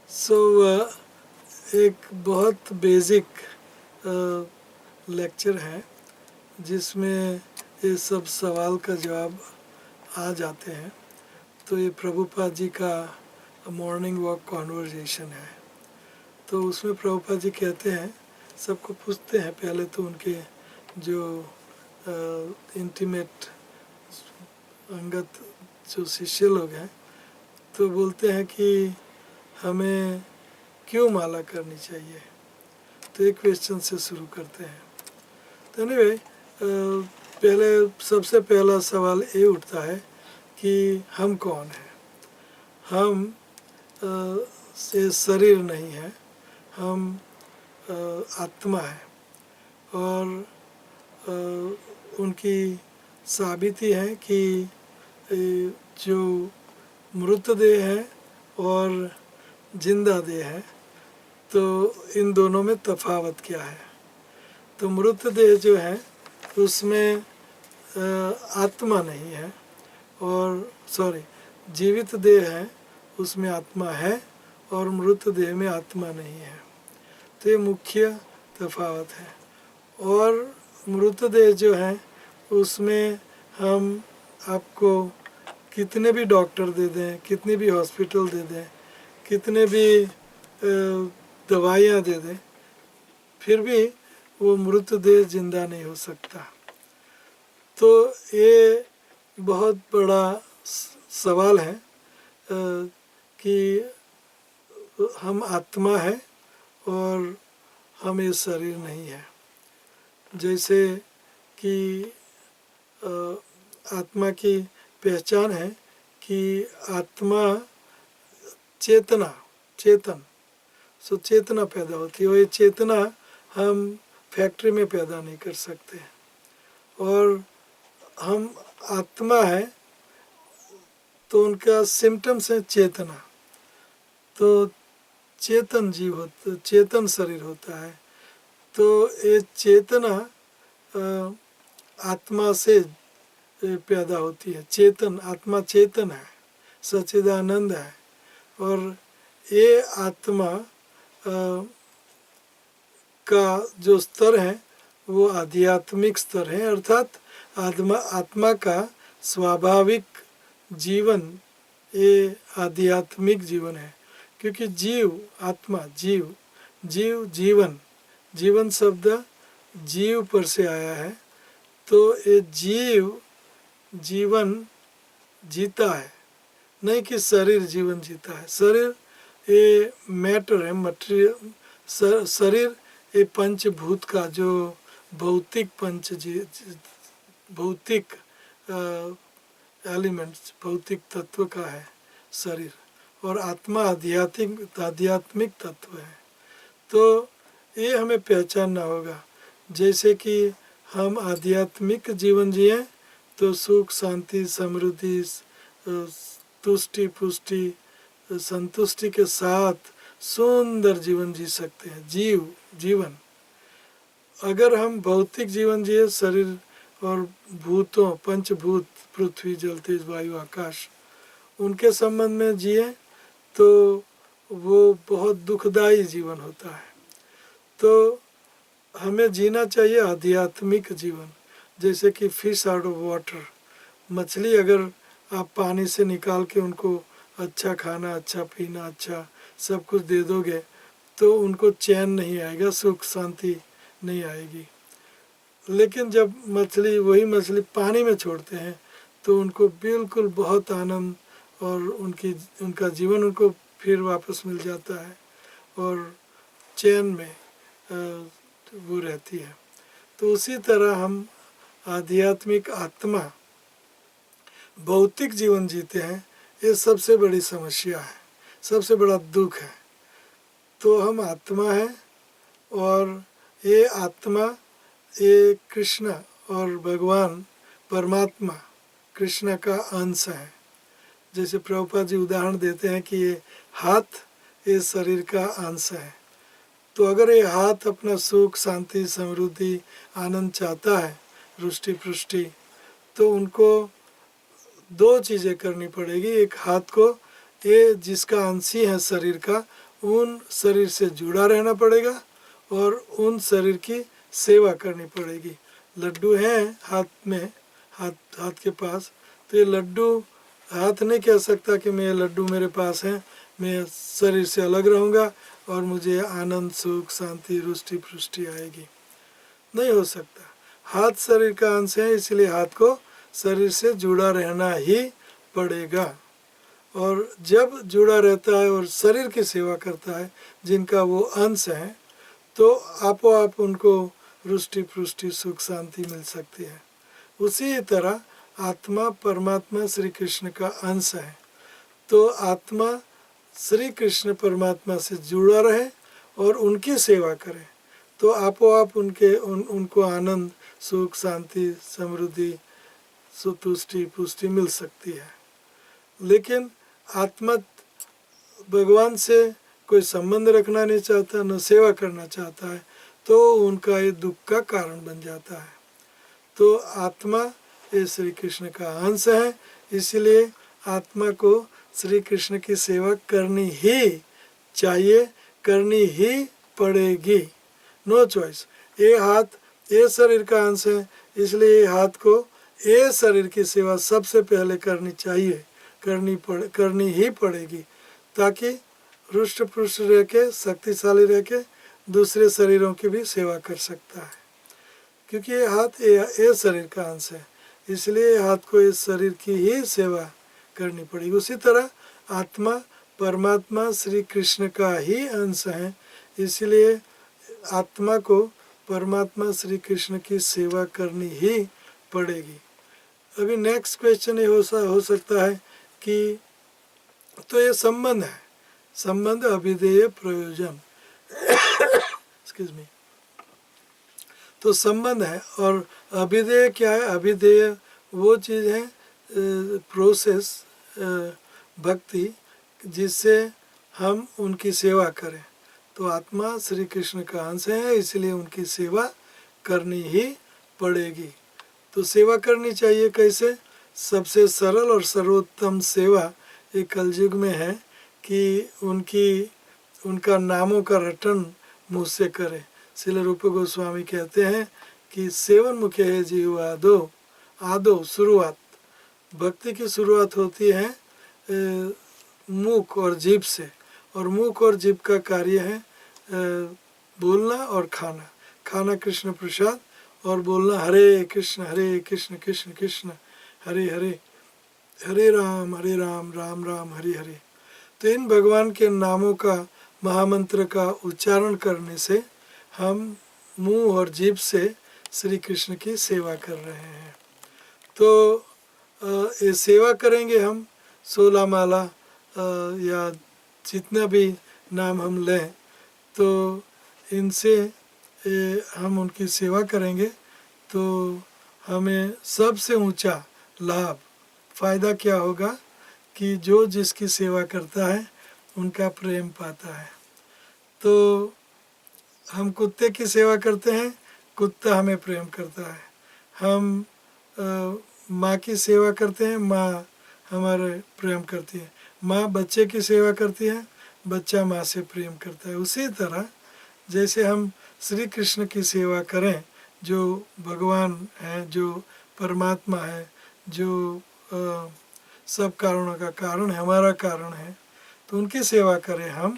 सो एक बहुत basic lecture है जिसमें ये सब सवाल का जवाब आ जाते हैं। तो ये प्रभुपाद जी का मॉर्निंग वॉक कॉन्वर्जेशन है। तो उसमें प्रभुपाद जी कहते हैं, सबको पूछते हैं पहले तो उनके जो इंटीमेट अंगत जो शिष्य लोग हैं, तो बोलते हैं कि हमें क्यों माला करनी चाहिए। तो एक क्वेश्चन से शुरू करते हैं। तो एनीवे पहले सबसे पहला सवाल ये उठता है कि हम कौन हैं। हम से शरीर नहीं है, हम आत्मा है। और उनकी साबिती है कि जो मृतदेह है और जिंदा देह है, तो इन दोनों में तफावत क्या है। तो मृतदेह जो है उसमें आत्मा नहीं है, और जीवित देह है उसमें आत्मा है और मृत देह में आत्मा नहीं है। तो ये मुख्य तफावत है। और मृतदेह जो है उसमें हम आपको कितने भी डॉक्टर दे दें, कितने भी हॉस्पिटल दे दें, कितने भी दवाइयाँ दे दें, फिर भी वो मृतदेह जिंदा नहीं हो सकता। तो ये बहुत बड़ा सवाल है कि हम आत्मा है और हम ये शरीर नहीं है। जैसे कि आत्मा की पहचान है कि आत्मा चेतन चेतना पैदा होती है। और ये चेतना हम फैक्ट्री में पैदा नहीं कर सकते। और हम आत्मा है तो उनका सिम्टम्स है चेतना। तो चेतन जीव होता, चेतन शरीर होता है। तो ये चेतना आत्मा से पैदा होती है। चेतन आत्मा चेतन है, सच्चिदानंद है। और ये आत्मा का जो स्तर है वो आध्यात्मिक स्तर है। अर्थात आत्मा का स्वाभाविक जीवन ये आध्यात्मिक जीवन है। क्योंकि जीव आत्मा जीवन शब्द जीव पर से आया है। तो ये जीवन जीता है, नहीं कि शरीर जीवन जीता है। शरीर ये मैटर है, मटेरियल। शरीर ये पंचभूत का जो भौतिक भौतिक एलिमेंट्स, भौतिक तत्व का है शरीर। और आत्मा आध्यात्मिक तत्व है। तो ये हमें पहचानना होगा। जैसे कि हम आध्यात्मिक जीवन जिए तो सुख शांति समृद्धि तुष्टि पुष्टि संतुष्टि के साथ सुंदर जीवन जी सकते हैं। जीवन अगर हम भौतिक जीवन जिए, शरीर और भूतों, पंचभूत पृथ्वी जल तेज वायु आकाश, उनके संबंध में जिए तो वो बहुत दुखदायी जीवन होता है। तो हमें जीना चाहिए आध्यात्मिक जीवन। जैसे कि फिश आउट ऑफ वाटर, मछली अगर आप पानी से निकाल के उनको अच्छा खाना, अच्छा पीना, अच्छा सब कुछ दे दोगे तो उनको चैन नहीं आएगा, सुख शांति नहीं आएगी। लेकिन जब वही मछली पानी में छोड़ते हैं तो उनको बिल्कुल बहुत आनंद और उनका जीवन उनको फिर वापस मिल जाता है और चैन में वो रहती है। तो उसी तरह हम आध्यात्मिक आत्मा भौतिक जीवन जीते हैं। ये सबसे बड़ी समस्या है, सबसे बड़ा दुख है। तो हम आत्मा है और ये आत्मा ये कृष्ण और भगवान परमात्मा कृष्ण का अंश है। जैसे प्रभुपाद जी उदाहरण देते हैं कि ये हाथ ये शरीर का अंश है। तो अगर ये हाथ अपना सुख शांति समृद्धि आनंद चाहता है, रुष्टि पुष्टि, तो उनको दो चीज़ें करनी पड़ेगी। एक हाथ को ये जिसका अंशी है शरीर का, उन शरीर से जुड़ा रहना पड़ेगा और उन शरीर की सेवा करनी पड़ेगी। लड्डू हैं हाथ में, हाथ के पास, तो ये लड्डू हाथ नहीं कह सकता कि मैं लड्डू मेरे पास है, मैं शरीर से अलग रहूँगा और मुझे आनंद सुख शांति रुष्टि पुष्टि आएगी। नहीं हो सकता। हाथ शरीर का अंश है, इसलिए हाथ को शरीर से जुड़ा रहना ही पड़ेगा। और जब जुड़ा रहता है और शरीर की सेवा करता है जिनका वो अंश है, तो आपो आप उनको रुष्टि पुष्टि सुख शांति मिल सकती है। उसी तरह आत्मा परमात्मा श्री कृष्ण का अंश है, तो आत्मा श्री कृष्ण परमात्मा से जुड़ा रहे और उनकी सेवा करे, तो आपो आप उनको आनंद सुख शांति समृद्धि सुतुष्टि पुष्टि मिल सकती है। लेकिन आत्मा भगवान से कोई संबंध रखना नहीं चाहता, न सेवा करना चाहता है, तो उनका ये दुख का कारण बन जाता है। तो आत्मा ये श्री कृष्ण का अंश है, इसलिए आत्मा को श्री कृष्ण की सेवा करनी ही चाहिए, करनी ही पड़ेगी, नो चॉइस। ये हाथ ये शरीर का अंश है, इसलिए हाथ को ये शरीर की सेवा सबसे पहले करनी चाहिए, करनी ही पड़ेगी, ताकि रुष्ट पुष्ट रह के शक्तिशाली रह के दूसरे शरीरों की भी सेवा कर सकता है। क्योंकि ये हाथ ये शरीर का अंश है, इसलिए हाथ को इस शरीर की ही सेवा करनी पड़ेगी। उसी तरह आत्मा परमात्मा श्री कृष्ण का ही अंश है, इसलिए आत्मा को परमात्मा श्री कृष्ण की सेवा करनी ही पड़ेगी। अभी नेक्स्ट क्वेश्चन ये हो सकता है कि तो ये संबंध है, संबंध अभिधेय प्रयोजन एक्सक्यूज मी, तो संबंध है। और अभिधेय क्या है? अभिधेय वो चीज़ है, प्रोसेस भक्ति, जिससे हम उनकी सेवा करें। तो आत्मा श्री कृष्ण का अंश है, इसलिए उनकी सेवा करनी ही पड़ेगी। तो सेवा करनी चाहिए कैसे? सबसे सरल और सर्वोत्तम सेवा ये कलयुग में है कि उनका नामों का रटन मुँह से करे। श्रील रूप गोस्वामी कहते हैं कि सेवन मुखे है जीव आदो शुरुआत, भक्ति की शुरुआत होती है मुख और जीभ से, और मुख और जीभ का कार्य है बोलना और खाना, खाना कृष्ण प्रसाद और बोलना हरे कृष्ण कृष्ण कृष्ण हरे हरे, हरे राम राम राम हरे हरे। तो इन भगवान के नामों का महामंत्र का उच्चारण करने से हम मुंह और जीभ से श्री कृष्ण की सेवा कर रहे हैं। तो ये सेवा करेंगे हम 16 माला या जितना भी नाम हम लें, तो इनसे हम उनकी सेवा करेंगे तो हमें सबसे ऊंचा लाभ फ़ायदा क्या होगा कि जो जिसकी सेवा करता है उनका प्रेम पाता है। तो हम कुत्ते की सेवा करते हैं, कुत्ता हमें प्रेम करता है। हम माँ की सेवा करते हैं, माँ हमारे प्रेम करती है। माँ बच्चे की सेवा करती है, बच्चा माँ से प्रेम करता है। उसी तरह जैसे हम श्री कृष्ण की सेवा करें, जो भगवान हैं, जो परमात्मा है, जो सब कारणों का कारण है, हमारा कारण है, तो उनकी सेवा करें हम,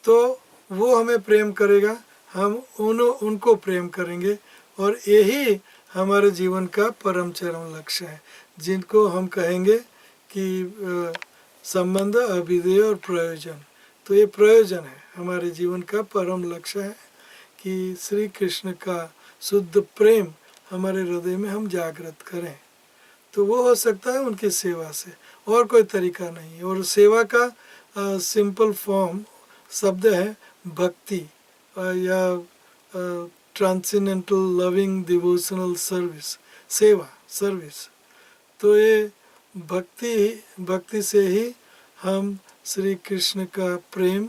तो वो हमें प्रेम करेगा, हम उनको प्रेम करेंगे। और यही हमारे जीवन का परम चरम लक्ष्य है, जिनको हम कहेंगे कि संबंध अभिधेय और प्रयोजन। तो ये प्रयोजन है, हमारे जीवन का परम लक्ष्य है कि श्री कृष्ण का शुद्ध प्रेम हमारे हृदय में हम जागृत करें। तो वो हो सकता है उनकी सेवा से, और कोई तरीका नहीं। और सेवा का सिंपल फॉर्म शब्द है भक्ति या ट्रांसेंडेंटल लविंग डिवोशनल सर्विस, सेवा सर्विस। तो ये भक्ति से ही हम श्री कृष्ण का प्रेम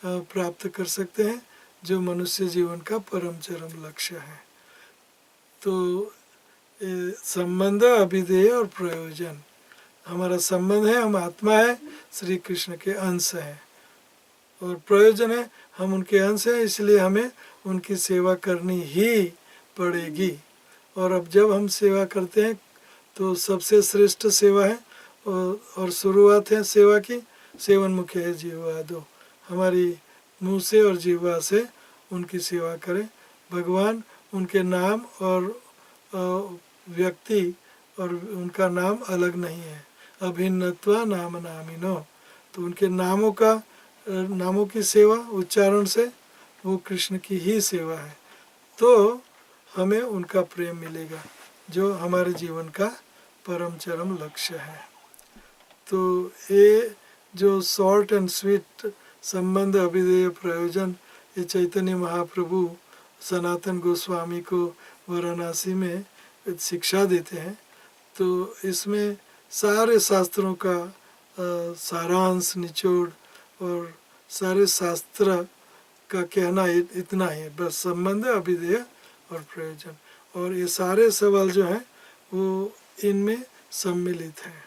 प्राप्त कर सकते हैं, जो मनुष्य जीवन का परम चरम लक्ष्य है। तो संबंध अभिधेय और प्रयोजन, हमारा संबंध है, हम आत्मा है, श्री कृष्ण के अंश हैं। और प्रयोजन है, हम उनके अंश हैं, इसलिए हमें उनकी सेवा करनी ही पड़ेगी। और अब जब हम सेवा करते हैं तो सबसे श्रेष्ठ सेवा है और शुरुआत है सेवा की, सेवन मुख्य है जीवा दो, हमारी मुंह से और जीवा से उनकी सेवा करें। भगवान उनके नाम और व्यक्ति और उनका नाम अलग नहीं है, अभिन्नत्वा नाम नामिनो, तो उनके नामों की सेवा उच्चारण से वो कृष्ण की ही सेवा है, तो हमें उनका प्रेम मिलेगा जो हमारे जीवन का परम चरम लक्ष्य है। तो ये जो शॉर्ट एंड स्वीट संबंध अभिधेय प्रयोजन, ये चैतन्य महाप्रभु सनातन गोस्वामी को वाराणसी में शिक्षा देते हैं। तो इसमें सारे शास्त्रों का सारांश निचोड़ और सारे शास्त्र का कहना इतना ही, बस संबंध अभिधेय और प्रयोजन, और ये सारे सवाल जो हैं वो इनमें सम्मिलित हैं।